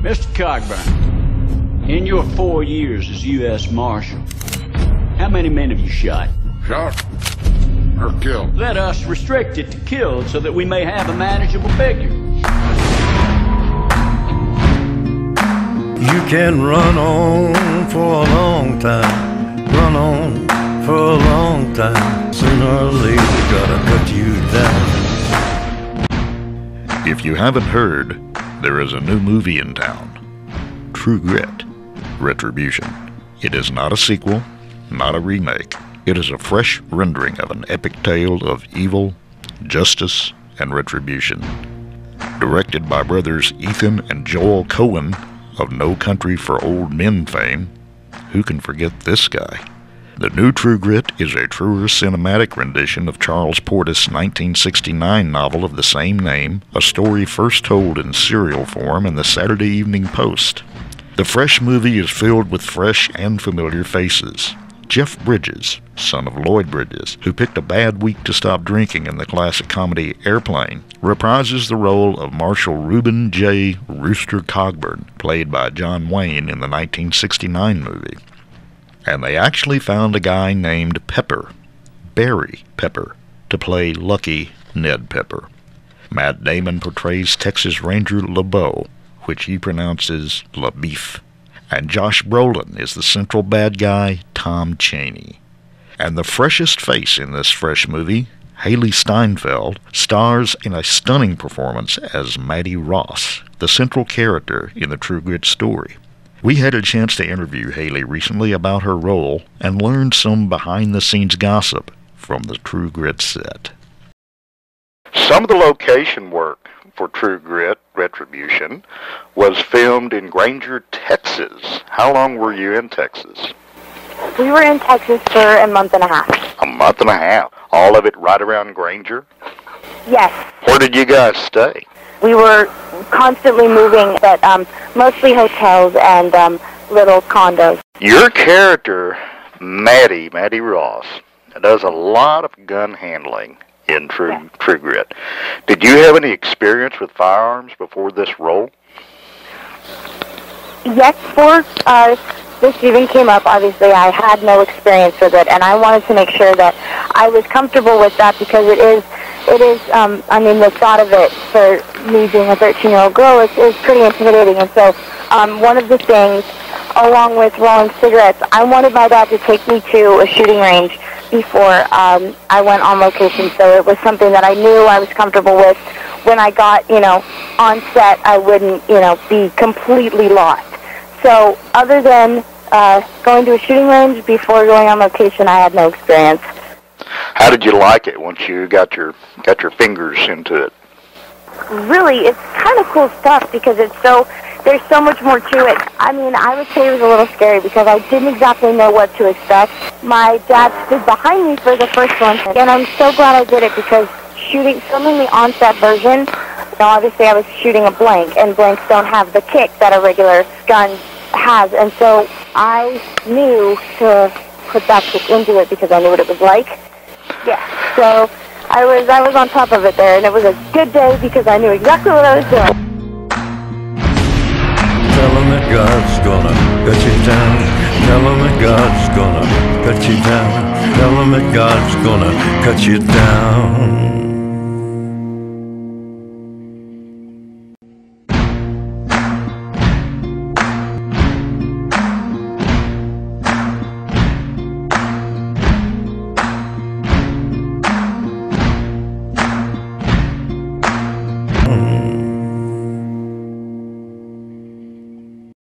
Mr. Carbine, in your 4 years as U.S. Marshal, how many men have you shot? Shot or killed? Let us restrict it to killed so that we may have a manageable figure. You can run on for a long time, run on for a long time. Sooner or later, gotta cut you down. If you haven't heard, there is a new movie in town, True Grit, Retribution. It is not a sequel, not a remake. It is a fresh rendering of an epic tale of evil, justice, and retribution. Directed by brothers Ethan and Joel Coen of No Country for Old Men fame. Who can forget this guy? The new True Grit is a truer cinematic rendition of Charles Portis' 1969 novel of the same name, a story first told in serial form in the Saturday Evening Post. The fresh movie is filled with fresh and familiar faces. Jeff Bridges, son of Lloyd Bridges, who picked a bad week to stop drinking in the classic comedy Airplane, reprises the role of Marshal Reuben J. Rooster Cogburn, played by John Wayne in the 1969 movie. And they actually found a guy named Pepper, Barry Pepper, to play Lucky Ned Pepper. Matt Damon portrays Texas Ranger LeBeau, which he pronounces LaBeef. And Josh Brolin is the central bad guy, Tom Chaney. And the freshest face in this fresh movie, Hailee Steinfeld, stars in a stunning performance as Maddie Ross, the central character in the True Grit story. We had a chance to interview Hailee recently about her role and learned some behind-the-scenes gossip from the True Grit set. Some of the location work for True Grit Retribution was filmed in Granger, Texas. How long were you in Texas? We were in Texas for a month and a half. A month and a half. All of it right around Granger? Yes. Where did you guys stay? We were constantly moving, but mostly hotels and little condos. Your character, Maddie Ross, does a lot of gun handling in True Grit. Did you have any experience with firearms before this role? Yes, before this even came up, obviously I had no experience with it, and I wanted to make sure that I was comfortable with that because it is, I mean, the thought of it for me being a 13-year-old girl is pretty intimidating, and so one of the things, along with rolling cigarettes, I wanted my dad to take me to a shooting range before I went on location, so it was something that I knew I was comfortable with. When I got, on set, I wouldn't, be completely lost. So other than going to a shooting range before going on location, I had no experience. How did you like it once you got your fingers into it? Really, it's kind of cool stuff because there's so much more to it. I mean, I would say it was a little scary because I didn't exactly know what to expect. My dad stood behind me for the first one, and I'm so glad I did it because filming the on-set version, obviously I was shooting a blank, and blanks don't have the kick that a regular gun has, and so I knew to put that kick into it because I knew what it was like. Yeah, so I was on top of it there, and it was a good day because I knew exactly what I was doing. Tell him that God's gonna cut you down. Tell him that God's gonna cut you down. Tell him that God's gonna cut you down.